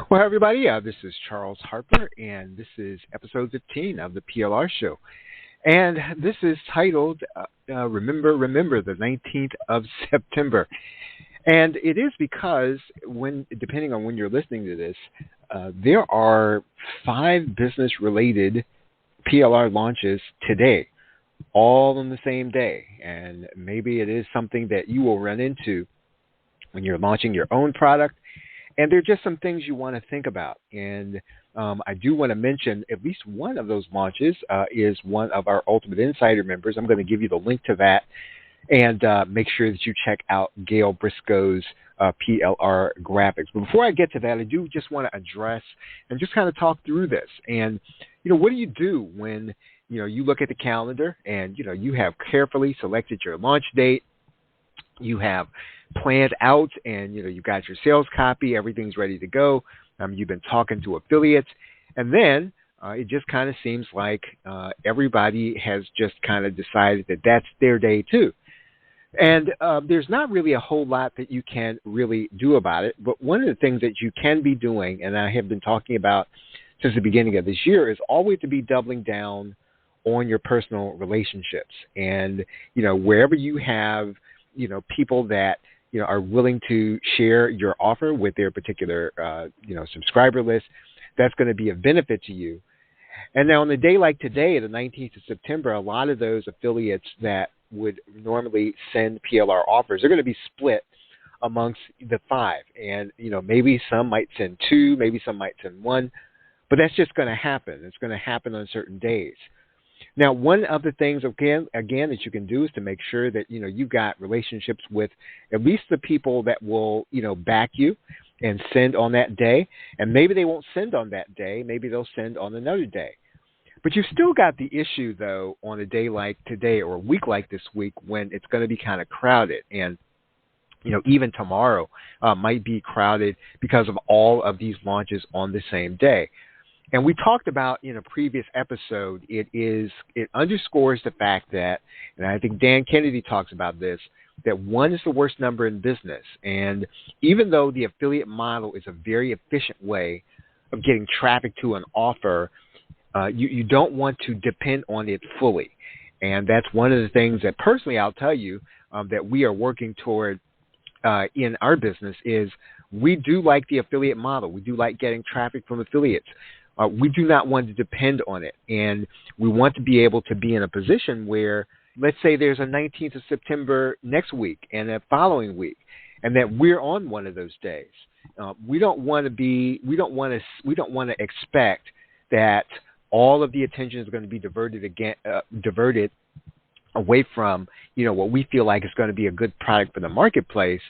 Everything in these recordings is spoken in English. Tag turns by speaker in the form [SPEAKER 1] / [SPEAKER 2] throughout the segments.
[SPEAKER 1] Well, everybody, this is Charles Harper, and this is episode 15 of the PLR Show. And this is titled Remember the 19th of September. And it is because, depending on when you're listening to this, there are 5 business-related PLR launches today, all on the same day. And maybe it is something that you will run into when you're launching your own product. And there are just some things you want to think about. And I do want to mention at least one of those launches is one of our Ultimate Insider members. I'm going to give you the link to that. And make sure that you check out Gail Briscoe's PLR graphics. But before I get to that, I do just want to address and just kind of talk through this. And, what do you do when, you look at the calendar and, you have carefully selected your launch date, you have planned out, and, you've got your sales copy, everything's ready to go, you've been talking to affiliates, and then it just kind of seems like everybody has just kind of decided that that's their day too. And there's not really a whole lot that you can really do about it, but one of the things that you can be doing, and I have been talking about since the beginning of this year, is always to be doubling down on your personal relationships. And, wherever you have, people that, are willing to share your offer with their particular, subscriber list, that's going to be of benefit to you. And now on a day like today, the 19th of September, a lot of those affiliates that would normally send PLR offers are going to be split amongst the 5. And, maybe some might send 2, maybe some might send 1, but that's just going to happen. It's going to happen on certain days. Now, one of the things, again, that you can do is to make sure that, you've got relationships with at least the people that will, back you and send on that day. And maybe they won't send on that day. Maybe they'll send on another day. But you've still got the issue, though, on a day like today or a week like this week when it's going to be kind of crowded. And, even tomorrow might be crowded because of all of these launches on the same day. And we talked about in a previous episode, it underscores the fact that, and I think Dan Kennedy talks about this, that 1 is the worst number in business. And even though the affiliate model is a very efficient way of getting traffic to an offer, you don't want to depend on it fully. And that's one of the things that personally I'll tell you that we are working toward in our business is we do like the affiliate model. We do like getting traffic from affiliates. We do not want to depend on it. And we want to be able to be in a position where, let's say there's a 19th of September next week and a following week, and that we're on one of those days. We don't want to expect that all of the attention is going to be diverted away from, what we feel like is going to be a good product for the marketplace.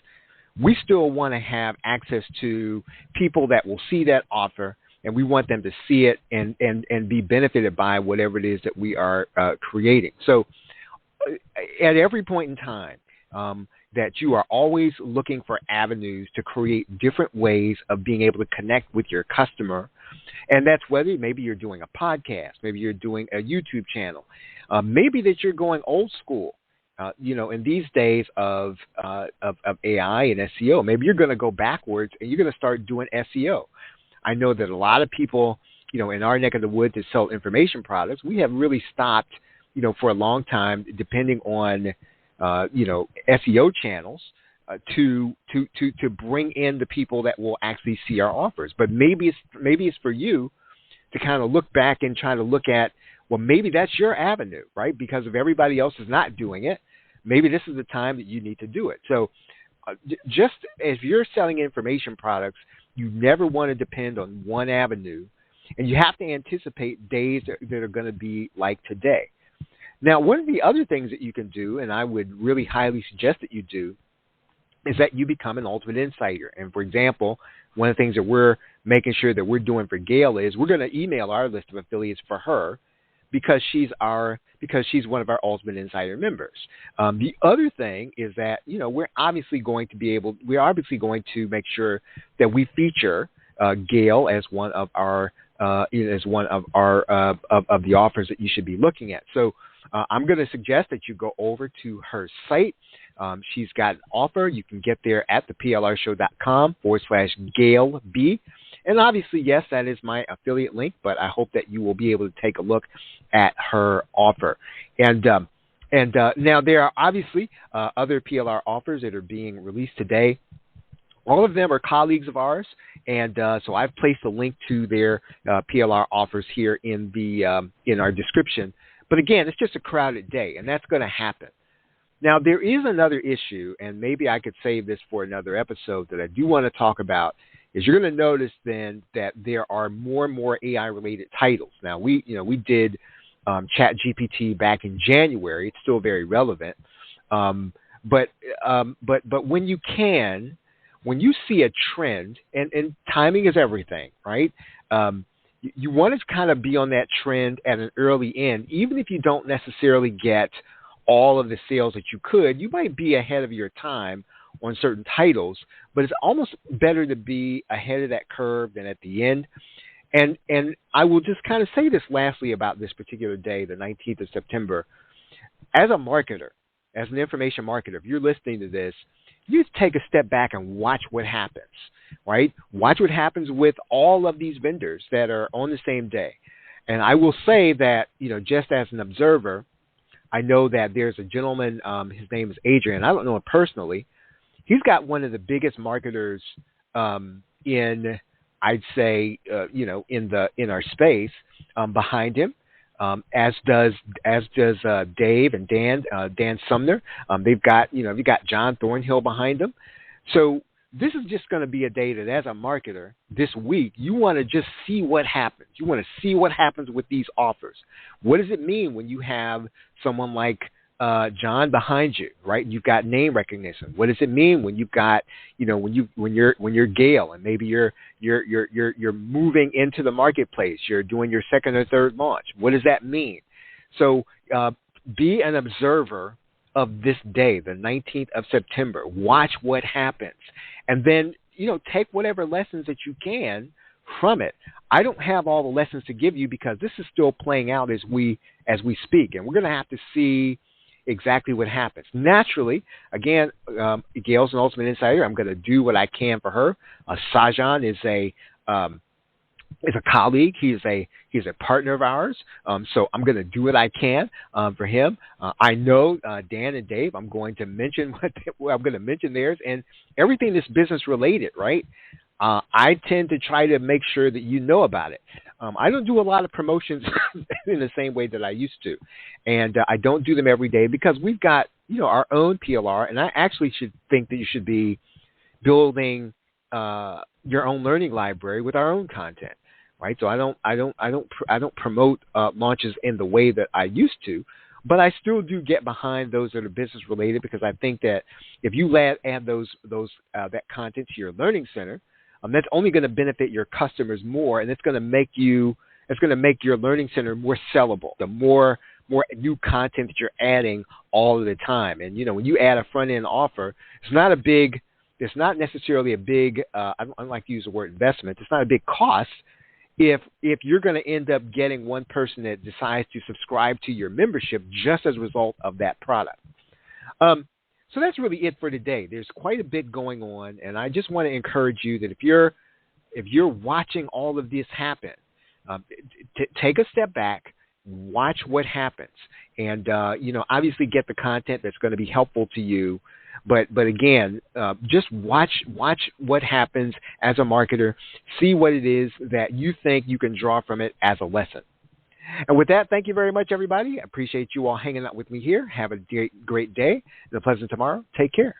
[SPEAKER 1] We still want to have access to people that will see that offer, and we want them to see it and be benefited by whatever it is that we are creating. So at every point in time, that you are always looking for avenues to create different ways of being able to connect with your customer. And that's whether maybe you're doing a podcast, maybe you're doing a YouTube channel, maybe that you're going old school. In these days of AI and SEO, maybe you're going to go backwards and you're going to start doing SEO. I know that a lot of people, in our neck of the woods that sell information products, we have really stopped, for a long time, depending on, SEO channels to bring in the people that will actually see our offers. But maybe it's for you to kind of look back and try to look at, well, maybe that's your avenue, right? Because if everybody else is not doing it, maybe this is the time that you need to do it. So just as you're selling information products, you never want to depend on one avenue, and you have to anticipate days that are going to be like today. Now, one of the other things that you can do, and I would really highly suggest that you do, is that you become an Ultimate Insider. And for example, one of the things that we're making sure that we're doing for Gail is we're going to email our list of affiliates for her because she's one of our Ultimate Insider members. The other thing is that we're obviously going to make sure that we feature Gail as one of our of the offers that you should be looking at. So I'm going to suggest that you go over to her site. She's got an offer. You can get there at theplrshow.com/GailB. And obviously, yes, that is my affiliate link, but I hope that you will be able to take a look at her offer. And now there are obviously other PLR offers that are being released today. All of them are colleagues of ours, and so I've placed a link to their PLR offers here in our description. But again, it's just a crowded day, and that's going to happen. Now, there is another issue, and maybe I could save this for another episode that I do want to talk about, is you're going to notice then that there are more and more AI-related titles. Now, we did ChatGPT back in January. It's still very relevant. But when you see a trend, and timing is everything, right? You want to kind of be on that trend at an early end, even if you don't necessarily get all of the sales that you could. You might be ahead of your time on certain titles, but it's almost better to be ahead of that curve than at the end. And I will just kind of say this lastly about this particular day, the 19th of September. As a marketer, as an information marketer, if you're listening to this, you take a step back and watch what happens, right? Watch what happens with all of these vendors that are on the same day. And I will say that, just as an observer, I know that there's a gentleman, his name is Adrian. I don't know him personally. He's got one of the biggest marketers in, I'd say, in our space behind him. As does Dave and Dan Sumner. You've got John Thornhill behind them. So this is just going to be a day that, as a marketer, this week you want to just see what happens. You want to see what happens with these offers. What does it mean when you have someone like John behind you, right? You've got name recognition. What does it mean when you've got, when you're Gail and maybe you're moving into the marketplace, you're doing your second or third launch? What does that mean? So be an observer of this day, the 19th of September. Watch what happens, and then take whatever lessons that you can from it. I don't have all the lessons to give you because this is still playing out as we speak, and we're going to have to see exactly what happens. Naturally, again, Gail's an Ultimate Insider. I'm going to do what I can for her. Sajan is a colleague. He's a partner of ours. So I'm going to do what I can for him. I know Dan and Dave. I'm going to mention theirs, and everything that's business related, right? I tend to try to make sure that you know about it. I don't do a lot of promotions in the same way that I used to, and I don't do them every day because we've got our own PLR, and I actually should think that you should be building your own learning library with our own content, right? So I don't promote launches in the way that I used to, but I still do get behind those that are business related because I think that if you add that content to your learning center, that's only going to benefit your customers more, and it's going to make your learning center more sellable. The more new content that you're adding all of the time, and when you add a front end offer, it's not necessarily a big. I don't like to use the word investment. It's not a big cost if you're going to end up getting one person that decides to subscribe to your membership just as a result of that product. So that's really it for today. There's quite a bit going on, and I just want to encourage you that if you're watching all of this happen, take a step back, watch what happens, and obviously get the content that's going to be helpful to you. But again, just watch what happens as a marketer. See what it is that you think you can draw from it as a lesson. And with that, thank you very much, everybody. I appreciate you all hanging out with me here. Have a great day and a pleasant tomorrow. Take care.